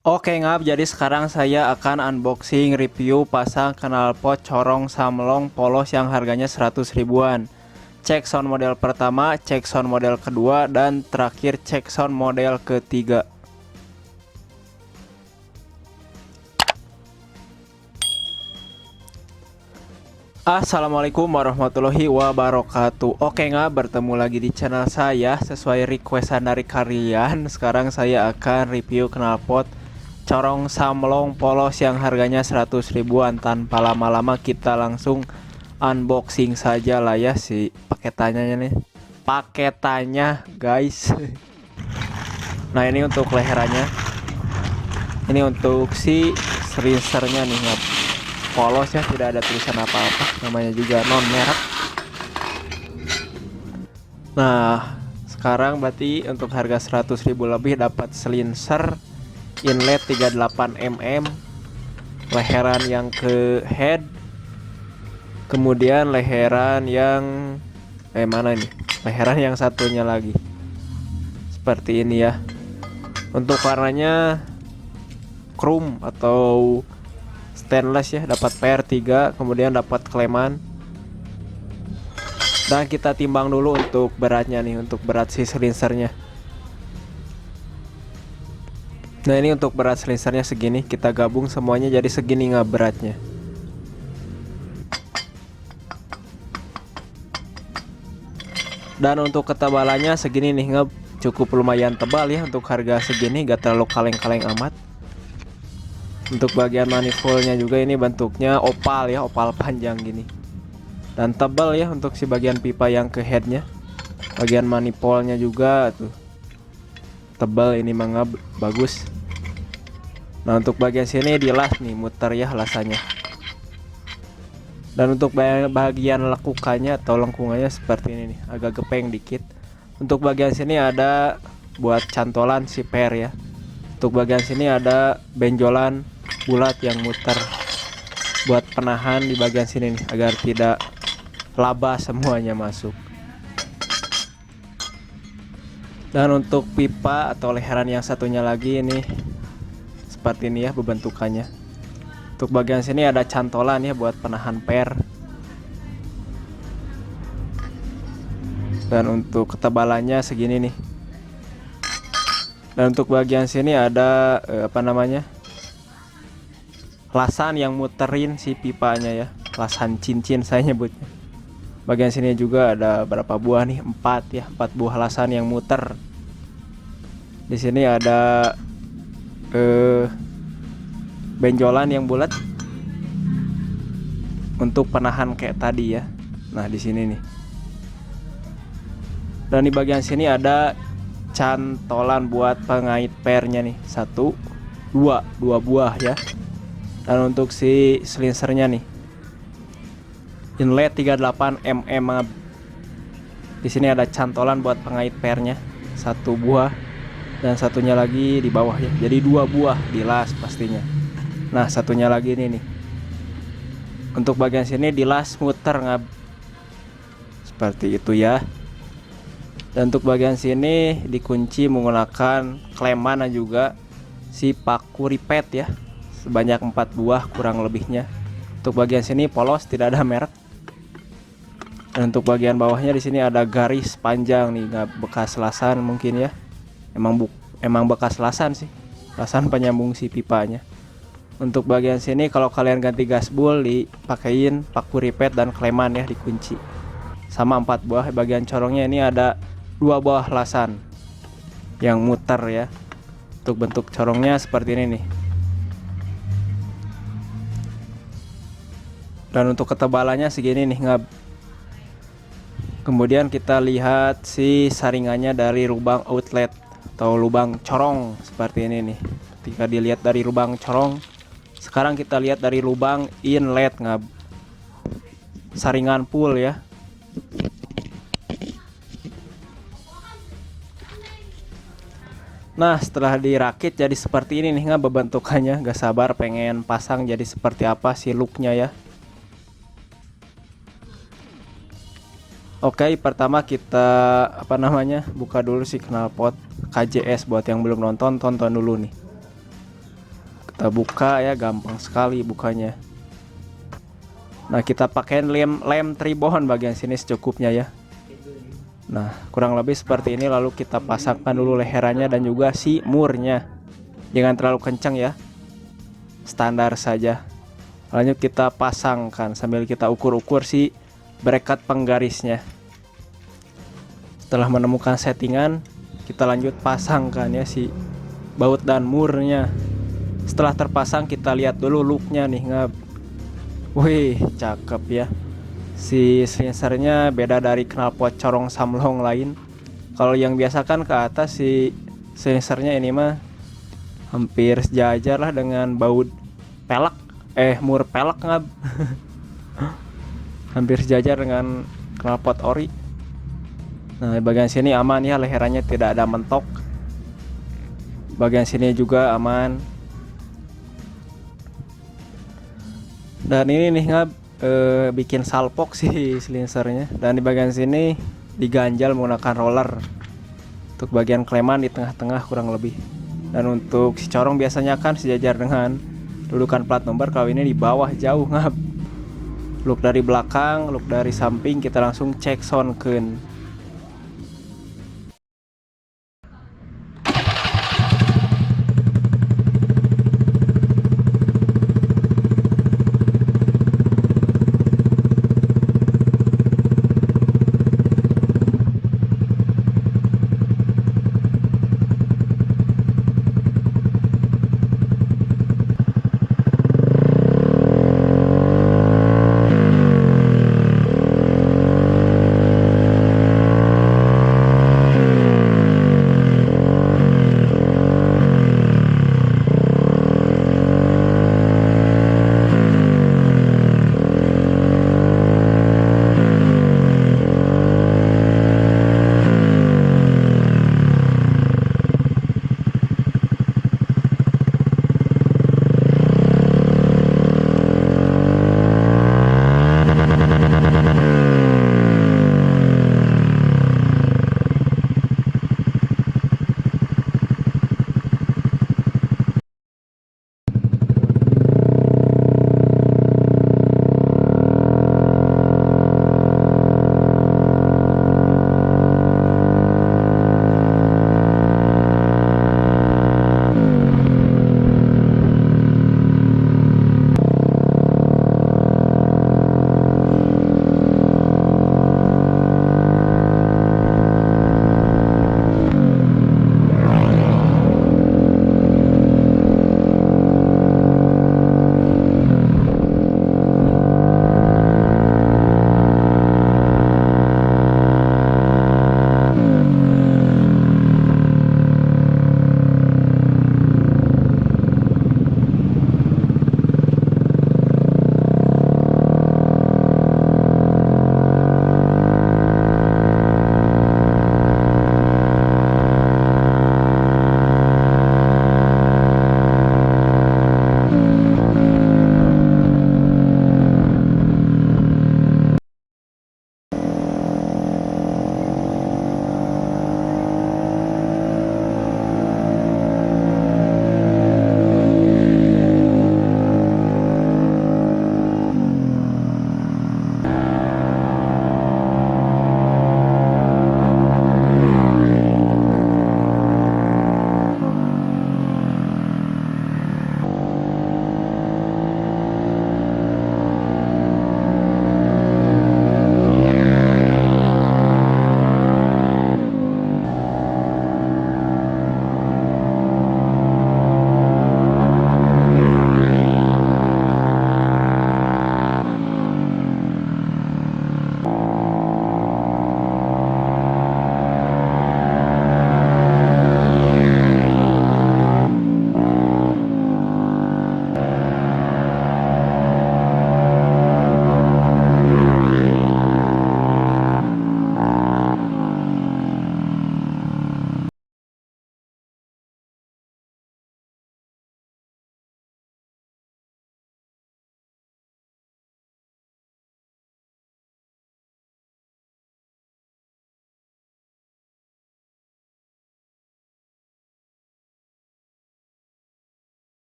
Oke ngap, jadi sekarang saya akan unboxing review pasang knalpot corong samlong polos yang harganya 100 ribuan. Cek sound model pertama, cek sound model kedua, dan terakhir cek sound model ketiga. Assalamualaikum warahmatullahi wabarakatuh. Oke ngap, bertemu lagi di channel saya. Sesuai requestan dari kalian, sekarang saya akan review knalpot corong samlong polos yang harganya 100 ribuan. Tanpa lama-lama kita langsung unboxing saja lah ya si paketannya nih. Paketannya guys. Nah ini untuk leherannya. Ini untuk si serinsernya nih ngap. Polos ya, tidak ada tulisan apa-apa, namanya juga non merek. Nah sekarang berarti untuk harga 100 ribu lebih dapat selinser inlet 38 mm, leheran yang ke head, kemudian leheran yang mana nih, leheran yang satunya lagi seperti ini ya. Untuk warnanya chrome atau stainless ya, dapat PR3, kemudian dapat kleman. Dan kita timbang dulu untuk beratnya nih, untuk berat si selinsernya. Nah ini untuk berat selinsernya segini, kita gabung semuanya jadi segini nggak beratnya. Dan untuk ketebalannya segini nih, nggak cukup lumayan tebal ya untuk harga segini, gak terlalu kaleng-kaleng amat. Untuk bagian manifoldnya juga ini bentuknya opal ya, opal panjang gini. Dan tebal ya untuk si bagian pipa yang ke headnya. Bagian manifoldnya juga tuh tebal, ini mangga bagus. Nah untuk bagian sini dilas nih, muter ya lasannya. Dan untuk bagian lekukannya atau lengkungannya seperti ini nih, agak gepeng dikit. Untuk bagian sini ada buat cantolan si per ya. Untuk bagian sini ada benjolan bulat yang muter buat penahan di bagian sini nih, agar tidak laba semuanya masuk. Dan untuk pipa atau leheran yang satunya lagi ini seperti ini ya bentukannya. Untuk bagian sini ada cantolan ya buat penahan per. Dan untuk ketebalannya segini nih. Dan untuk bagian sini ada lasan yang muterin si pipanya ya, lasan cincin saya nyebutnya. Bagian sini juga ada berapa buah nih, 4 ya, 4 buah lasan yang muter. Di sini ada benjolan yang bulat untuk penahan kayak tadi ya. Nah di sini nih. Dan di bagian sini ada cantolan buat pengait pernya nih, 1, 2 buah ya. Dan untuk si selinsernya nih, inlet 38 mm. Di sini ada cantolan buat pengait pernya, 1 buah dan satunya lagi di bawah ya. Jadi 2 buah dilas pastinya. Nah satunya lagi ini nih. Untuk bagian sini dilas muter ngab. Seperti itu ya. Dan untuk bagian sini dikunci menggunakan kleman dan juga si paku ripet ya, sebanyak 4 buah kurang lebihnya. Untuk bagian sini polos, tidak ada merek. Dan untuk bagian bawahnya di sini ada garis panjang nih, nggak bekas lasan mungkin ya. Emang bekas lasan sih, lasan penyambung si pipanya. Untuk bagian sini kalau kalian ganti gasbul dipakein paku ripet dan kleman ya, dikunci sama 4 buah. Bagian corongnya ini ada 2 buah lasan yang muter ya. Untuk bentuk corongnya seperti ini nih. Dan untuk ketebalannya segini nih ngab. Kemudian kita lihat si saringannya dari lubang outlet atau lubang corong seperti ini nih. Ketika dilihat dari lubang corong, sekarang kita lihat dari lubang inlet ngab. Saringan full ya. Nah setelah dirakit jadi seperti ini nih nggak bentukannya. Gak sabar pengen pasang jadi seperti apa si looknya ya. Oke, pertama kita buka dulu si knalpot KJS. Buat yang belum nonton, tonton dulu nih. Kita buka ya, gampang sekali bukanya. Nah, kita pakai lem tribon bagian sini secukupnya ya. Nah, kurang lebih seperti ini. Lalu kita pasangkan dulu leherannya dan juga si murnya. Jangan terlalu kencang ya, standar saja. Lanjut kita pasangkan sambil kita ukur-ukur si bracket penggarisnya. Setelah menemukan settingan, kita lanjut pasangkan ya si baut dan murnya. Setelah terpasang, kita lihat dulu looknya nih, ngab. Wih, cakep ya. Si slicernya beda dari knalpot corong samlong lain. Kalau yang biasa kan ke atas, si slicernya ini mah hampir sejajar lah dengan baut pelek, mur pelek, ngab. Hampir sejajar dengan knalpot ori. Nah, bagian sini aman ya, leherannya tidak ada mentok. Bagian sini juga aman. Dan ini nih, ngab, bikin salpok sih slicernya. Dan di bagian sini diganjal menggunakan roller untuk bagian kleman di tengah-tengah kurang lebih. Dan untuk si corong biasanya kan sejajar dengan dudukan plat nomor, kalau ini di bawah jauh, ngab. Look dari belakang, look dari samping, kita langsung cek soundkeun.